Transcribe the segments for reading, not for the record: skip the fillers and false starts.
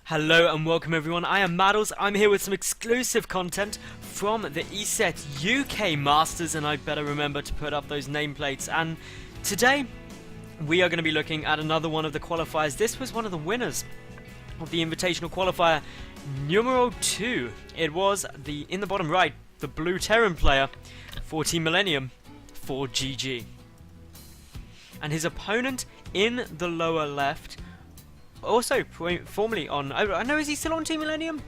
Hello and welcome everyone, I am Madals. I'm here with some exclusive content from the ESET UK Masters, and I'd better remember to put up those nameplates. And today we are going to be looking at another one of the qualifiers. This was one of the winners of the Invitational Qualifier numero 2. It was in the bottom right, the blue Terran player for Team Millennium, ForGG. And his opponent in the lower left, also formerly on, I know, is he still on Team Millennium?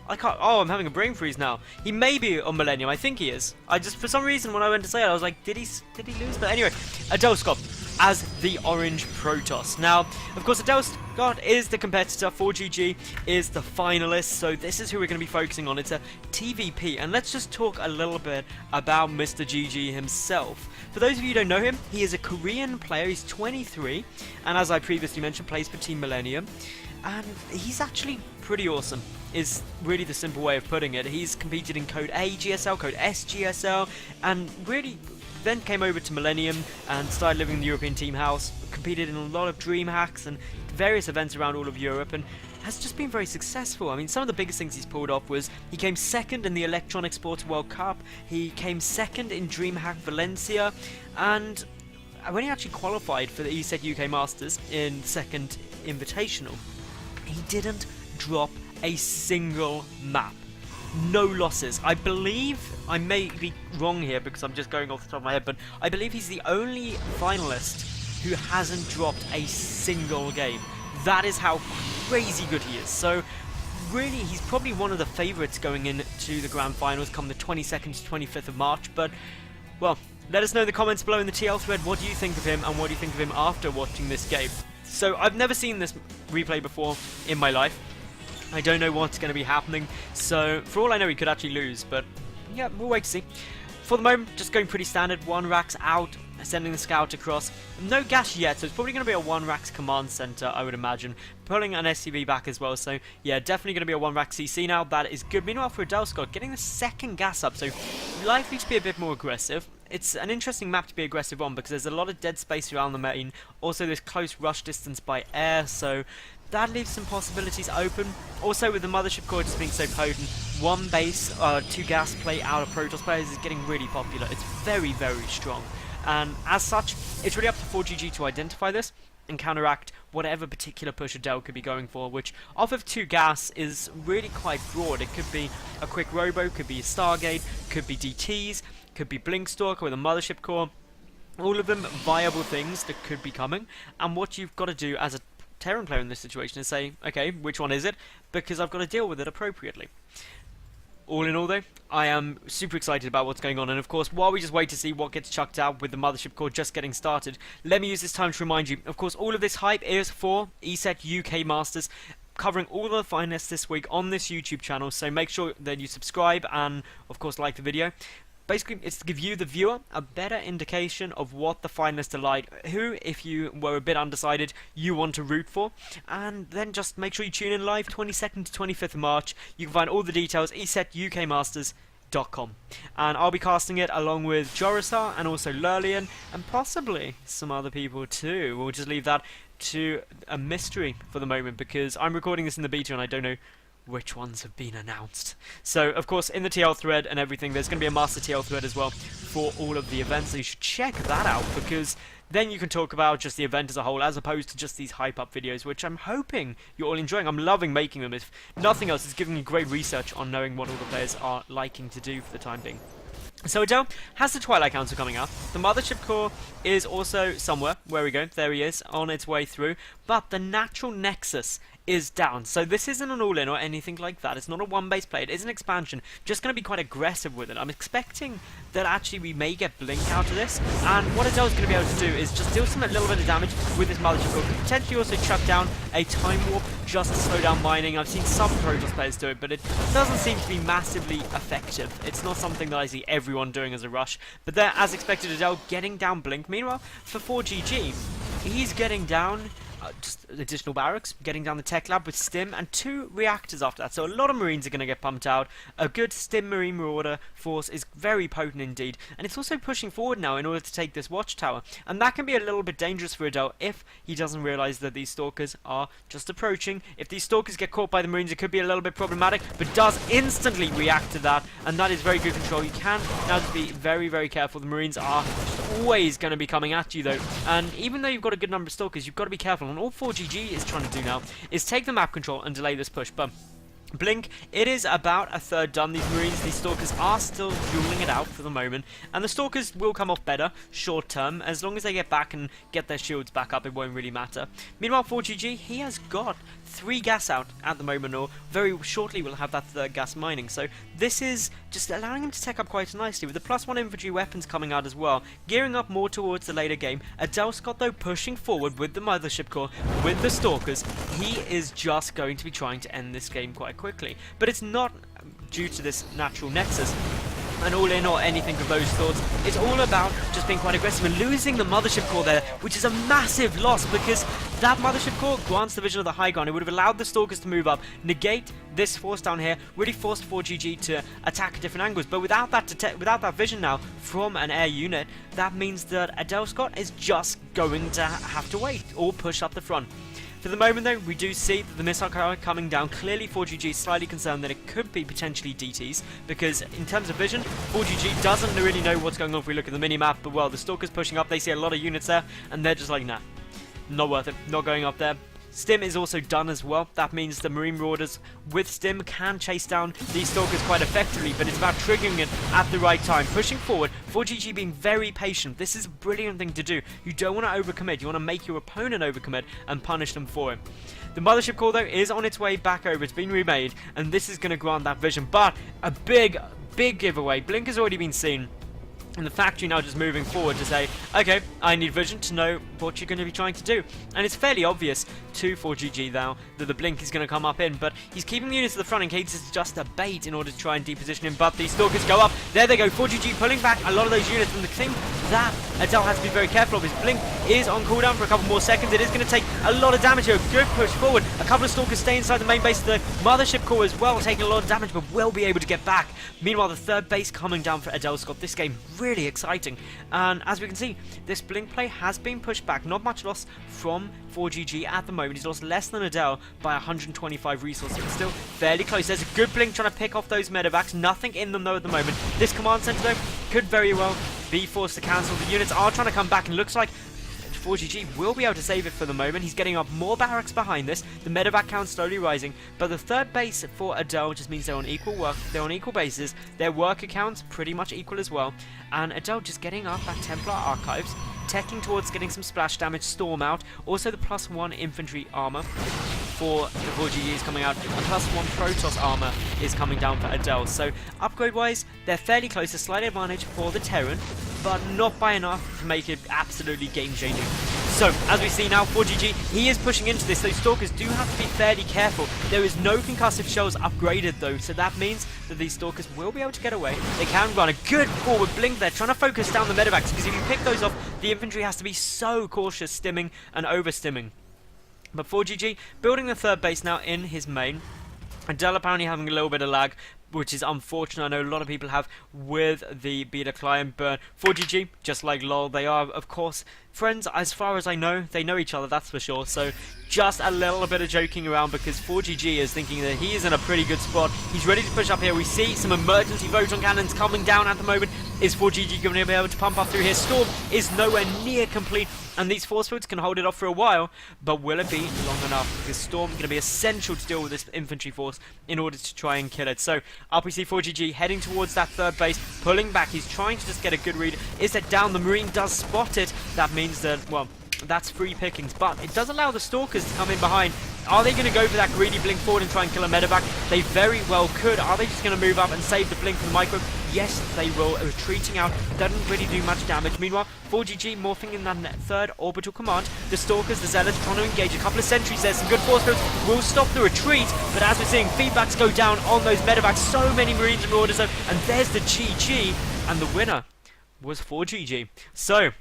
I can't, oh, I'm having a brain freeze now. He may be on Millennium, I think he is. I just, for some reason, when I went to say it, I was like, did he lose? But anyway, Adel as the orange Protoss. Now, of course, Adel is the competitor, ForGG is the finalist, so this is who we're going to be focusing on. It's a TvP, and let's just talk a little bit about Mr. GG himself. For those of you who don't know him, he is a Korean player, he's 23, and as I previously mentioned, plays for Team Millennium, and he's actually pretty awesome, is really the simple way of putting it. He's competed in Code A GSL, Code S GSL, and really then came over to Millennium and started living in the European team house, competed in a lot of dream hacks and various events around all of Europe, and has just been very successful. I mean, some of the biggest things he's pulled off was he came second in the Electronic Sports World Cup, he came second in DreamHack Valencia, and when he actually qualified for the ESET UK Masters in second invitational, he didn't drop a single map. No losses. I believe, I may be wrong here because I'm just going off the top of my head, but I believe he's the only finalist who hasn't dropped a single game. That is how crazy good he is. So really, he's probably one of the favourites going into the grand finals come the 22nd to 25th of March. But, well, let us know in the comments below in the TL thread, what do you think of him and what do you think of him after watching this game. So I've never seen this replay before in my life. I don't know what's going to be happening, so for all I know he could actually lose, but yeah, we'll wait to see. For the moment, just going pretty standard, 1 racks out, sending the scout across. No gas yet, so it's probably going to be a 1 racks command center, I would imagine. Pulling an SCV back as well, so yeah, definitely going to be a 1 rack CC now, that is good. Meanwhile for Adel, getting the second gas up, so likely to be a bit more aggressive. It's an interesting map to be aggressive on because there's a lot of dead space around the main, also there's close rush distance by air, so that leaves some possibilities open. Also with the Mothership core just being so potent, 1 base, 2 gas play out of Protoss players is getting really popular. It's very, very strong. And as such, it's really up to ForGG to identify this and counteract whatever particular push Adel could be going for, which off of 2 gas is really quite broad. It could be a quick robo, could be a Stargate, could be DTs, could be Blinkstalker with a Mothership core. All of them viable things that could be coming, and what you've got to do as a Terran player in this situation is say, okay, which one is it? Because I've got to deal with it appropriately. All in all though, I am super excited about what's going on, and of course, while we just wait to see what gets chucked out with the Mothership core just getting started, let me use this time to remind you, of course, all of this hype is for ESET UK Masters, covering all the finalists this week on this YouTube channel, so make sure that you subscribe and, of course, like the video. Basically, it's to give you, the viewer, a better indication of what the finalists are like, who, if you were a bit undecided, you want to root for, and then just make sure you tune in live 22nd to 25th of March. You can find all the details, ESETUKMasters.com. And I'll be casting it along with Jorisar and also Lurlian, and possibly some other people too. We'll just leave that to a mystery for the moment, because I'm recording this in the beta and I don't know which ones have been announced. So, of course, in the TL thread and everything, there's going to be a master TL thread as well for all of the events, so you should check that out, because then you can talk about just the event as a whole, as opposed to just these hype-up videos, which I'm hoping you're all enjoying. I'm loving making them. If nothing else, it's giving you great research on knowing what all the players are liking to do for the time being. So Adel has the Twilight Council coming up. The Mothership core is also somewhere. Where we go? There he is, on its way through. But the Natural Nexus is down. So this isn't an all-in or anything like that. It's not a one-base play. It is an expansion. Just going to be quite aggressive with it. I'm expecting that actually we may get Blink out of this. And what Adel's going to be able to do is just deal a little bit of damage with this Mothership core. Could potentially also chuck down a Time Warp just to slow down mining. I've seen some Protoss players do it, but it doesn't seem to be massively effective. It's not something that I see everyone doing as a rush. But there, as expected, Adel getting down Blink. Meanwhile, for ForGG, he's getting down just additional barracks, getting down the tech lab with stim, and 2 reactors after that. So a lot of marines are going to get pumped out. A good stim marine marauder force is very potent indeed, and it's also pushing forward now in order to take this watchtower, and that can be a little bit dangerous for Adel if he doesn't realize that these stalkers are just approaching. If these stalkers get caught by the marines, it could be a little bit problematic, but does instantly react to that, and that is very good control. You can now just be very, very careful. The marines are just always going to be coming at you though, and even though you've got a good number of stalkers, you've got to be careful, and all ForGG is trying to do now is take the map control and delay this push. But Blink, it is about a third done. These marines, these stalkers are still dueling it out for the moment, and the stalkers will come off better short term. As long as they get back and get their shields back up, it won't really matter. Meanwhile, ForGG, he has got 3 gas out at the moment, or very shortly we'll have that 3rd gas mining. So this is just allowing him to tech up quite nicely, with the +1 infantry weapons coming out as well, gearing up more towards the later game. Adel Scott though pushing forward with the mothership core, with the stalkers. He is just going to be trying to end this game quite quickly, but it's not due to this natural nexus and all in or anything of those thoughts. It's all about just being quite aggressive and losing the mothership core there, which is a massive loss, because that mothership core grants the vision of the high ground. It would have allowed the stalkers to move up, negate this force down here, really forced ForGG to attack at different angles. But without that vision now from an air unit, that means that Adel Scott is just going to have to wait or push up the front. For the moment though, we do see that the missile tower coming down. Clearly ForGG is slightly concerned that it could be potentially DTs, because in terms of vision, ForGG doesn't really know what's going on if we look at the mini-map. But well, the stalkers pushing up, they see a lot of units there, and they're just like, nah, not worth it, not going up there. Stim is also done as well. That means the marine marauders with stim can chase down these stalkers quite effectively, but it's about triggering it at the right time, pushing forward. ForGG being very patient. This is a brilliant thing to do. You don't want to overcommit. You want to make your opponent overcommit and punish them for it. The mothership core though is on its way back over. It's been remade, and this is going to grant that vision. But a big giveaway. Blink has already been seen, and the factory now just moving forward to say, okay, I need vision to know what you're going to be trying to do. And it's fairly obvious to ForGG now that the blink is going to come up in, but he's keeping the units to the front in case it's just a bait in order to try and deposition him. But these stalkers go up. There they go. ForGG pulling back a lot of those units, and the thing that Adel has to be very careful of, his blink is on cooldown for a couple more seconds. It is going to take a lot of damage here. Good push forward. A couple of stalkers stay inside the main base of the mothership core as well, taking a lot of damage, but will be able to get back. Meanwhile, the 3rd base coming down for Adel Scott. This game really exciting, and as we can see, this blink play has been pushed back. Not much loss from ForGG at the moment. He's lost less than Adel by 125 resources, but still fairly close. There's a good blink trying to pick off those medevacs. Nothing in them though at the moment. This command center though could very well be forced to cancel. The units are trying to come back, and looks like ForGG will be able to save it for the moment. He's getting up more barracks behind this. The medevac count slowly rising, but the 3rd base for Adel just means they're on equal work. They're on equal bases. Their worker counts pretty much equal as well. And Adel just getting up at Templar Archives, teching towards getting some splash damage, storm out. Also the +1 infantry armor for the ForGG is coming out, and +1 Protoss armor is coming down for Adel. So upgrade wise, they're fairly close. A slight advantage for the Terran, but not by enough to make it absolutely game changing. So as we see now, ForGG, he is pushing into this. Those stalkers do have to be fairly careful. There is no concussive shells upgraded though, so that means that these stalkers will be able to get away. They can run a good forward blink there, trying to focus down the medevacs, because if you pick those off, the infantry has to be so cautious stimming and over stimming. But ForGG building the 3rd base now in his main. Adel apparently having a little bit of lag, which is unfortunate. I know a lot of people have with the beta client, but ForGG, just like LOL, they are of course friends. As far as I know, they know each other, that's for sure. So just a little bit of joking around, because ForGG is thinking that he is in a pretty good spot. He's ready to push up here. We see some emergency photon cannons coming down at the moment. Is ForGG going to be able to pump up through here? Storm is nowhere near complete, and these force fields can hold it off for a while, but will it be long enough? Because Storm is going to be essential to deal with this infantry force in order to try and kill it. So up we see ForGG heading towards that 3rd base, pulling back. He's trying to just get a good read. Is it down? The marine does spot it. That means that, well, that's free pickings, but it does allow the stalkers to come in behind. Are they going to go for that greedy blink forward and try and kill a medevac? They very well could. Are they just going to move up and save the blink from the micro? Yes, they will. Retreating out doesn't really do much damage. Meanwhile, ForGG morphing in that 3rd orbital command. The stalkers, the zealots trying to engage. A couple of sentries there. Some good force fields will stop the retreat, but as we're seeing, feedbacks go down on those medevacs. So many marines and marauders, and there's the GG, and the winner was ForGG. So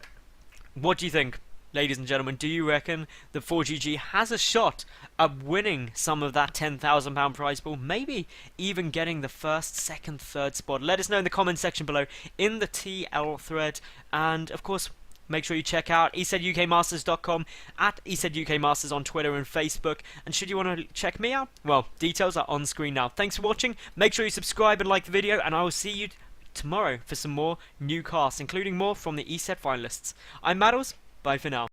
what do you think? ladies and gentlemen, do you reckon that ForGG has a shot at winning some of that £10,000 prize pool? Maybe even getting the first, second, third spot? Let us know in the comment section below in the TL thread. And of course, make sure you check out ESETUKmasters.com, at ESETUKmasters on Twitter and Facebook. And should you want to check me out, well, details are on screen now. Thanks for watching. Make sure you subscribe and like the video, and I will see you tomorrow for some more new casts, including more from the ESET finalists. I'm Madals. Bye for now.